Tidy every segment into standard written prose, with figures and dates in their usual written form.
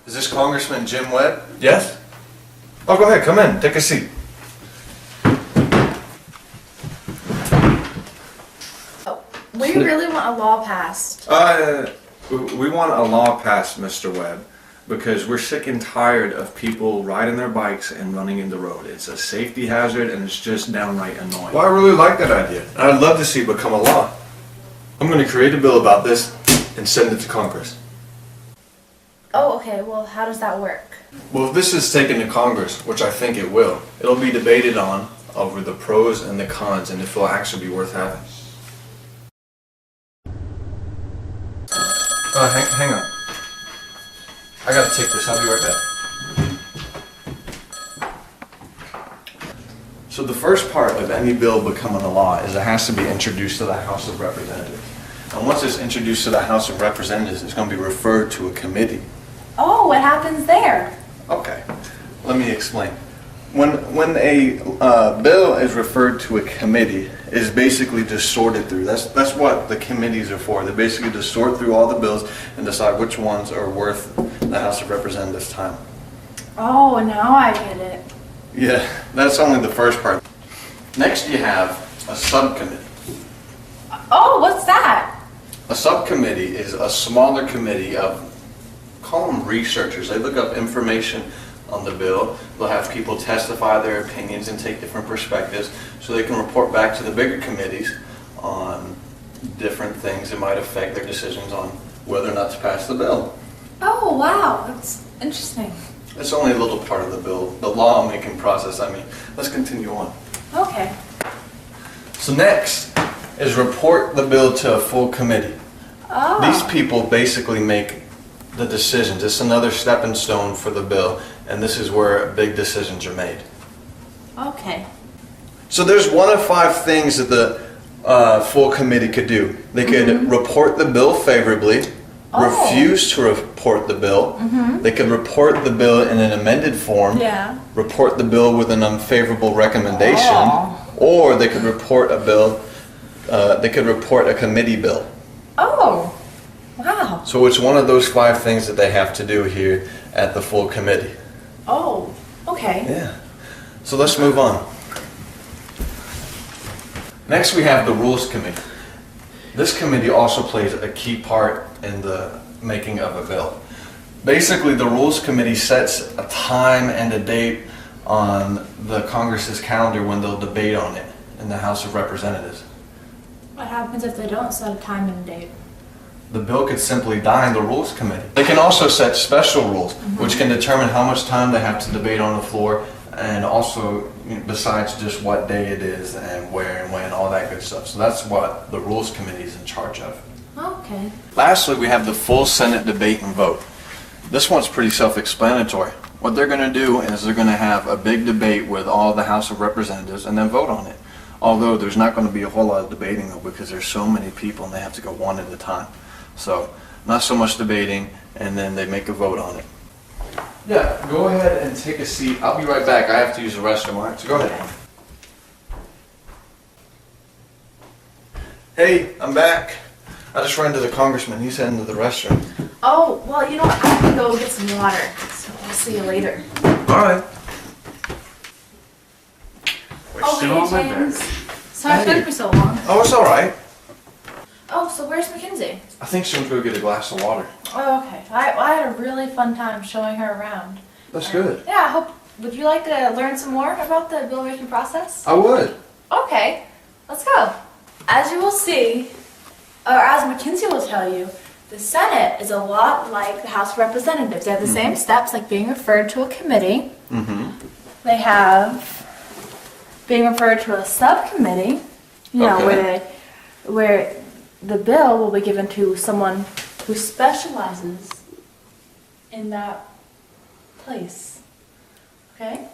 Is this Congressman Jim Webb? Yes? Oh, go ahead, come in, take a seat. We really want a law passed. We want a law passed, Mr. Webb, because we're sick and tired of people riding their bikes and running in the road. It's a safety hazard and it's just downright annoying. Well, I really like that idea. I'd love to see it become a law. I'm going to create a bill about this and send it to Congress. Oh, okay. Well, how does that work? Well, if this is taken to Congress, which I think it will, it'll be debated on over the pros and the cons and if it'll actually be worth having. Hang on. I gotta take this. I'll be right back. So the first part of any bill becoming a law is it has to be introduced to the House of Representatives. And once it's introduced to the House of Representatives, it's going to be referred to a committee. Oh, what happens there? Okay, let me explain. When a bill is referred to a committee, it's basically just sorted through. That's what the committees are for. They basically just sort through all the bills and decide which ones are worth the House of Representatives' time. Oh, now I get it. Yeah, that's only the first part. Next you have a subcommittee. Oh, what's that? A subcommittee is a smaller committee of, call them researchers. They look up information on the bill. They'll have people testify their opinions and take different perspectives so they can report back to the bigger committees on different things that might affect their decisions on whether or not to pass the bill. Oh, wow. That's interesting. It's only a little part of the bill, the lawmaking process. I mean, let's continue on. Okay. So next is report the bill to a full committee. Oh. These people basically make the decisions. It's another stepping stone for the bill, and this is where big decisions are made. Okay. So there's one of 5 things that the full committee could do. They could report the bill favorably, refuse to report the bill. They could report the bill in an amended form, report the bill with an unfavorable recommendation, or they could report a bill. They could report a committee bill. Oh, wow. So it's one of those 5 things that they have to do here at the full committee. Oh, okay. Yeah. So let's move on. Next we have the Rules Committee. This committee also plays a key part in the making of a bill. Basically, the Rules Committee sets a time and a date on the Congress's calendar when they'll debate on it in the House of Representatives. What happens if they don't set a time and a date? The bill could simply die in the Rules Committee. They can also set special rules, which can determine how much time they have to debate on the floor, and also, besides just what day it is and where and when, all that good stuff. So that's what the Rules Committee is in charge of. Okay. Lastly, we have the full Senate debate and vote. This one's pretty self-explanatory. What they're going to do is they're going to have a big debate with all the House of Representatives and then vote on it. Although there's not going to be a whole lot of debating though, because there's so many people and they have to go one at a time. So not so much debating, and then they make a vote on it. Yeah, go ahead and take a seat. I'll be right back. I have to use the restroom, all right? So go ahead. Hey, I'm back. I just ran to the congressman. He's heading to the restroom. Oh, well, you know what? I have to go get some water. So I'll see you later. All right. Oh, hey, James. Sorry it took me so long. Oh, it's all right. Oh, so where's Mackenzie? I think she went to go get a glass of water. Oh, okay. I had a really fun time showing her around. That's good. Yeah, I hope. Would you like to learn some more about the bill making process? I would. Okay, let's go. As you will see, or as Mackenzie will tell you, the Senate is a lot like the House of Representatives. They have the same steps, like being referred to a committee. They have being referred to a subcommittee, where the bill will be given to someone who specializes in that place. Okay?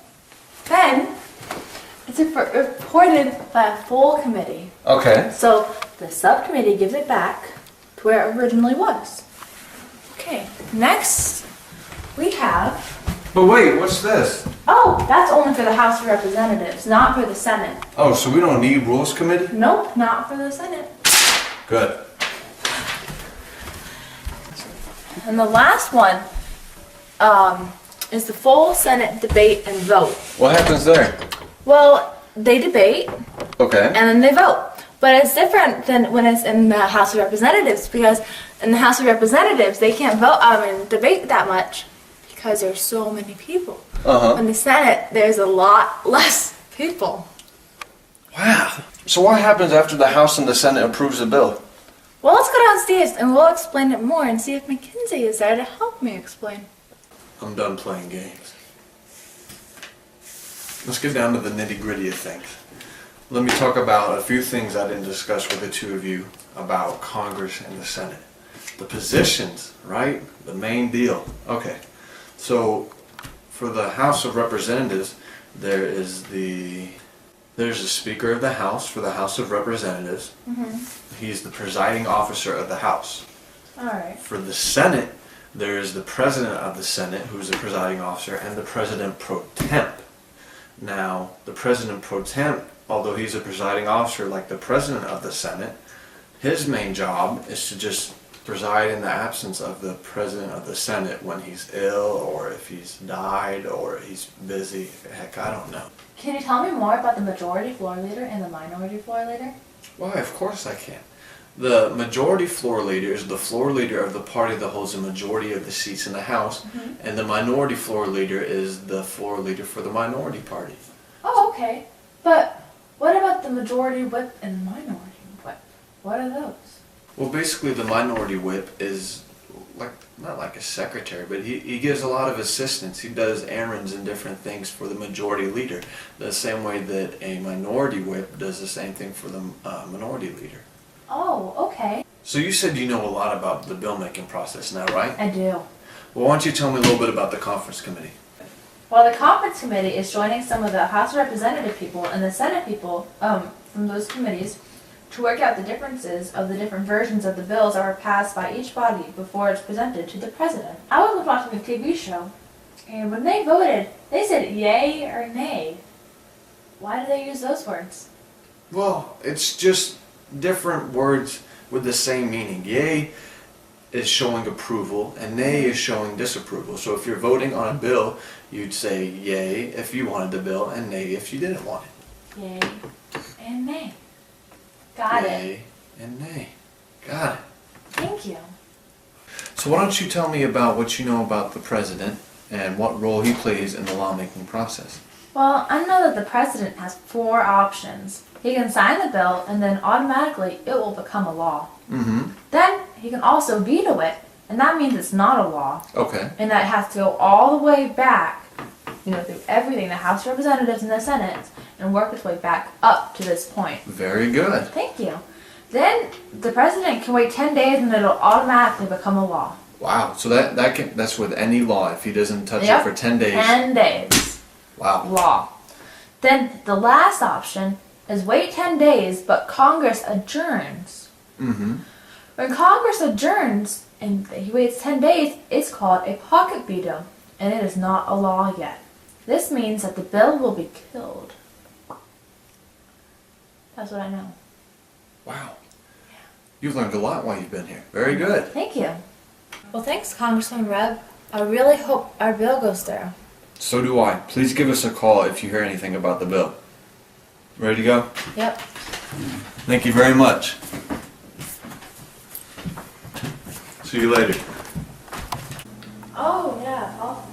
Then it's reported by a full committee. Okay. So the subcommittee gives it back to where it originally was. Okay, next we have... But wait, what's this? Oh, that's only for the House of Representatives, not for the Senate. Oh, so we don't need Rules Committee? Nope, not for the Senate. Good. And the last one is the full Senate debate and vote. What happens there? Well, they debate Okay. and then they vote. But it's different than when it's in the House of Representatives, because in the House of Representatives they can't debate that much because there's so many people. In the Senate, there's a lot less people. Wow. So what happens after the House and the Senate approves the bill? Well, let's go downstairs and we'll explain it more and see if Mackenzie is there to help me explain. I'm done playing games. Let's get down to the nitty-gritty of things. Let me talk about a few things I didn't discuss with the two of you about Congress and the Senate. The positions, right? The main deal. Okay. So for the House of Representatives, there's the Speaker of the House for the House of Representatives. He's the presiding officer of the House. All right. For the Senate, there's the President of the Senate, who's the presiding officer, and the President pro temp. Now, the President pro temp, although he's a presiding officer like the President of the Senate, his main job is to just preside in the absence of the President of the Senate when he's ill, or if he's died, or he's busy. Heck, I don't know. Can you tell me more about the majority floor leader and the minority floor leader? Why, of course I can. The majority floor leader is the floor leader of the party that holds a majority of the seats in the House, and the minority floor leader is the floor leader for the minority party. Oh, okay. But what about the majority whip and the minority whip? What are those? Well, basically the minority whip is not like a secretary, but he gives a lot of assistance. He does errands and different things for the majority leader, the same way that a minority whip does the same thing for the minority leader. Oh, okay. So you said you know a lot about the bill making process now, right? I do. Well, why don't you tell me a little bit about the conference committee? Well, the conference committee is joining some of the House of Representative people and the Senate people from those committees to work out the differences of the different versions of the bills that were passed by each body before it's presented to the president. I was watching a TV show, and when they voted, they said yay or nay. Why do they use those words? Well, it's just different words with the same meaning. Yay is showing approval, and nay is showing disapproval. So if you're voting on a bill, you'd say yay if you wanted the bill, and nay if you didn't want it. Yay and nay. Got it. Yay and nay. Got it. Thank you. So why don't you tell me about what you know about the president and what role he plays in the lawmaking process? Well, I know that the president has 4 options. He can sign the bill, and then automatically it will become a law. Then he can also veto it, and that means it's not a law. Okay. And that has to go all the way back, through everything, the House of Representatives and the Senate, and work its way back up to this point. Very good. Thank you. Then the president can wait 10 days, and it'll automatically become a law. Wow. So that's with any law. If he doesn't touch it for 10 days. 10 days. Wow. Law. Then the last option is wait 10 days, but Congress adjourns. When Congress adjourns and he waits 10 days, it's called a pocket veto, and it is not a law yet. This means that the bill will be killed. That's what I know. Wow. You've learned a lot while you've been here. Very good. Thank you. Well, thanks, Congressman Reb. I really hope our bill goes through. So do I. Please give us a call if you hear anything about the bill. Ready to go? Yep. Thank you very much. See you later. Oh, yeah. Oh.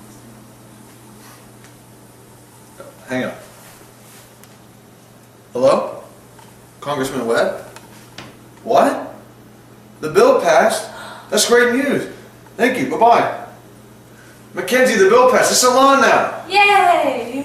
Hang on. Hello? Congressman Webb? What? The bill passed? That's great news. Thank you. Bye-bye. Mackenzie, the bill passed. It's a law now. Yay!